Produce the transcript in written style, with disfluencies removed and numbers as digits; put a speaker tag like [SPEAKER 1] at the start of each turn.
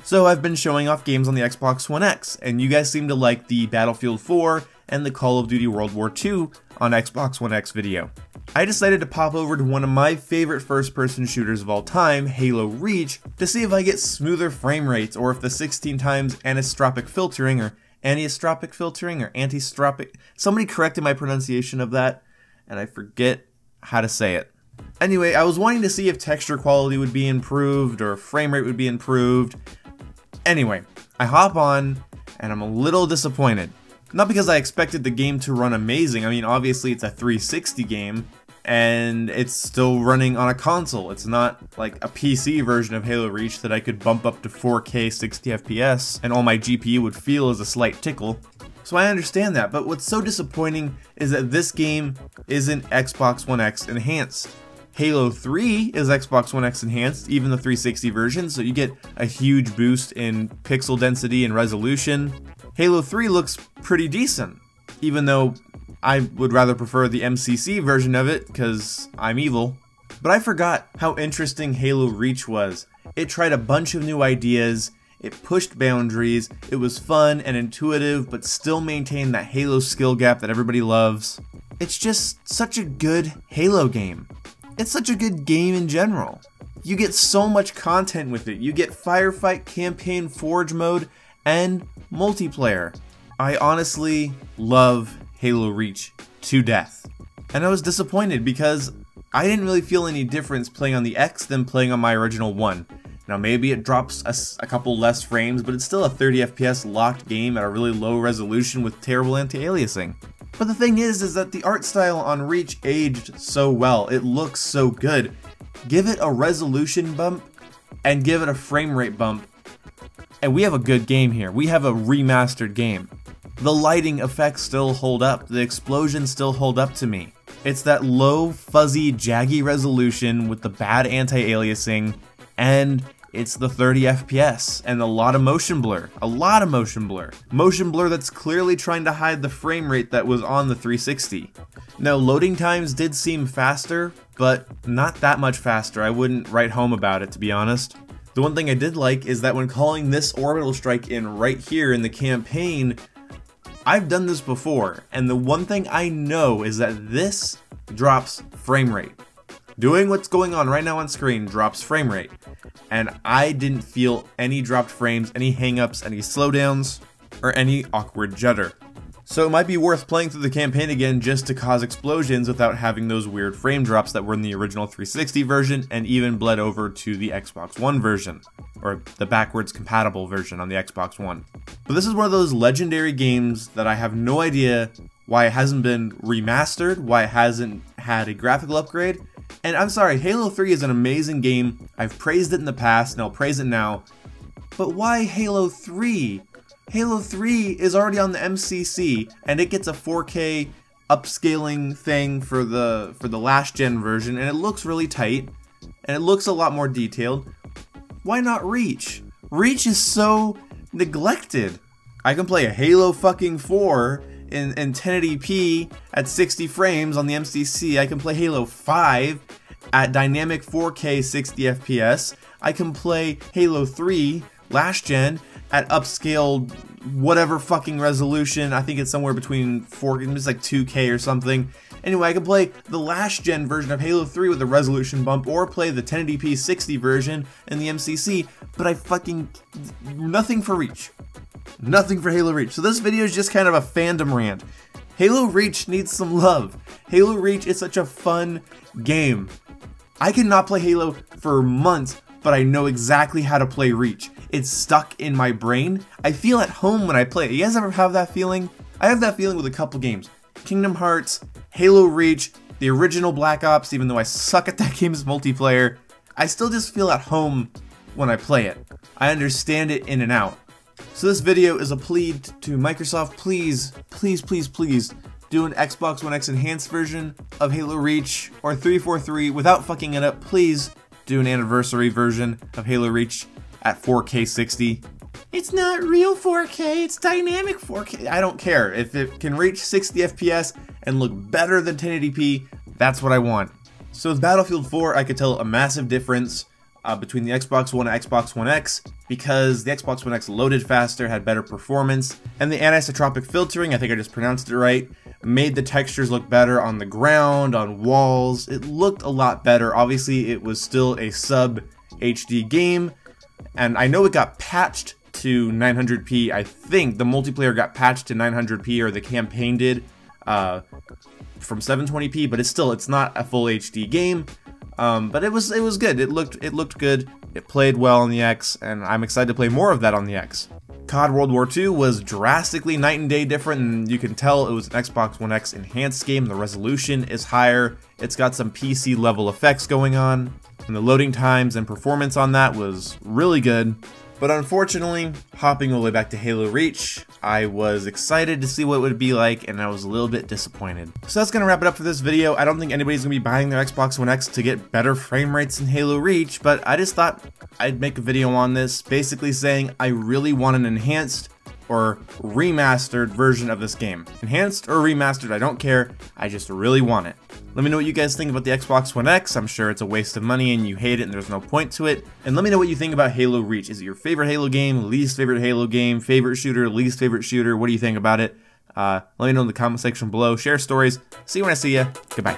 [SPEAKER 1] So I've been showing off games on the Xbox One X, and you guys seem to like the Battlefield 4 and the Call of Duty World War II on Xbox One X video. I decided to pop over to one of my favorite first-person shooters of all time, Halo Reach, to see if I get smoother frame rates, or if the 16 times anisotropic filtering, or antistropic, somebody corrected my pronunciation of that, and I forget how to say it. Anyway, I was wanting to see if texture quality would be improved, or frame rate would be improved. Anyway, I hop on, and I'm a little disappointed. Not because I expected the game to run amazing. I mean, obviously it's a 360 game, and it's still running on a console. It's not like a PC version of Halo Reach that I could bump up to 4K 60 FPS, and all my GPU would feel is a slight tickle. So I understand that, but what's so disappointing is that this game isn't Xbox One X enhanced. Halo 3 is Xbox One X enhanced, even the 360 version, so you get a huge boost in pixel density and resolution. Halo 3 looks pretty decent, even though I would rather prefer the MCC version of it, because I'm evil. But I forgot how interesting Halo Reach was. It tried a bunch of new ideas, it pushed boundaries, it was fun and intuitive, but still maintained that Halo skill gap that everybody loves. It's just such a good Halo game. It's such a good game in general. You get so much content with it. You get firefight, campaign, forge mode, and multiplayer. I honestly love Halo Reach to death. And I was disappointed because I didn't really feel any difference playing on the X than playing on my original one. Now maybe it drops a couple less frames, but it's still a 30 FPS locked game at a really low resolution with terrible anti-aliasing. But the thing is that the art style on Reach aged so well. It looks so good. Give it a resolution bump and give it a frame rate bump, and we have a good game here. We have a remastered game. The lighting effects still hold up. The explosions still hold up to me. It's that low, fuzzy, jaggy resolution with the bad anti-aliasing, and it's the 30 FPS and a lot of motion blur. A lot of motion blur. Motion blur that's clearly trying to hide the frame rate that was on the 360. Now, loading times did seem faster, but not that much faster. I wouldn't write home about it, to be honest. The one thing I did like is that when calling this orbital strike in right here in the campaign, I've done this before, and the one thing I know is that this drops frame rate. Doing what's going on right now on screen drops frame rate, and I didn't feel any dropped frames, any hangups, any slowdowns, or any awkward judder. So it might be worth playing through the campaign again just to cause explosions without having those weird frame drops that were in the original 360 version and even bled over to the Xbox One version, or the backwards compatible version on the Xbox One. But this is one of those legendary games that I have no idea why it hasn't been remastered, why it hasn't had a graphical upgrade. And I'm sorry, Halo 3 is an amazing game. I've praised it in the past, and I'll praise it now. But why Halo 3? Halo 3 is already on the MCC, and it gets a 4K upscaling thing for the last gen version, and it looks really tight, and it looks a lot more detailed. Why not Reach? Reach is so neglected. I can play a Halo fucking 4 in 1080p at 60 frames on the MCC. I can play Halo 5 at dynamic 4K 60 FPS. I can play Halo 3 last gen at upscaled whatever fucking resolution. I think it's somewhere between 4K, it's like 2K or something. Anyway, I can play the last gen version of Halo 3 with a resolution bump, or play the 1080p 60 version in the MCC, but I fucking... nothing for Reach. Nothing for Halo Reach. So this video is just kind of a fandom rant. Halo Reach needs some love. Halo Reach is such a fun game. I cannot play Halo for months, but I know exactly how to play Reach. It's stuck in my brain. I feel at home when I play it. You guys ever have that feeling? I have that feeling with a couple games. Kingdom Hearts, Halo Reach, the original Black Ops, even though I suck at that game's multiplayer, I still just feel at home when I play it. I understand it in and out. So this video is a plea to Microsoft, please, please, please, please do an Xbox One X enhanced version of Halo Reach, or 343 without fucking it up. Please do an anniversary version of Halo Reach at 4K 60. It's not real 4K, it's dynamic 4K. I don't care. If it can reach 60 FPS and look better than 1080p, that's what I want. So with Battlefield 4, I could tell a massive difference. between the Xbox One and Xbox One X, because the Xbox One X loaded faster, had better performance, and the anisotropic filtering, I think I just pronounced it right, made the textures look better on the ground, on walls. It looked a lot better. Obviously, it was still a sub HD game, and I know it got patched to 900p. I think the multiplayer got patched to 900p, or the campaign did, from 720p, but it's not a full HD game. But it was good. It looked good. It played well on the X, and I'm excited to play more of that on the X. COD World War II was drastically night and day different, and you can tell it was an Xbox One X enhanced game. The resolution is higher. It's got some PC level effects going on, and the loading times and performance on that was really good. But unfortunately, hopping all the way back to Halo Reach, I was excited to see what it would be like, and I was a little bit disappointed. So that's going to wrap it up for this video. I don't think anybody's going to be buying their Xbox One X to get better frame rates in Halo Reach, but I just thought I'd make a video on this, basically saying I really want an enhanced or remastered version of this game. Enhanced or remastered, I don't care, I just really want it. Let me know what you guys think about the Xbox One X. I'm sure it's a waste of money and you hate it and there's no point to it. And let me know what you think about Halo Reach. Is it your favorite Halo game, least favorite Halo game, favorite shooter, least favorite shooter? What do you think about it? Let me know in the comment section below. Share stories. See you when I see ya. Goodbye.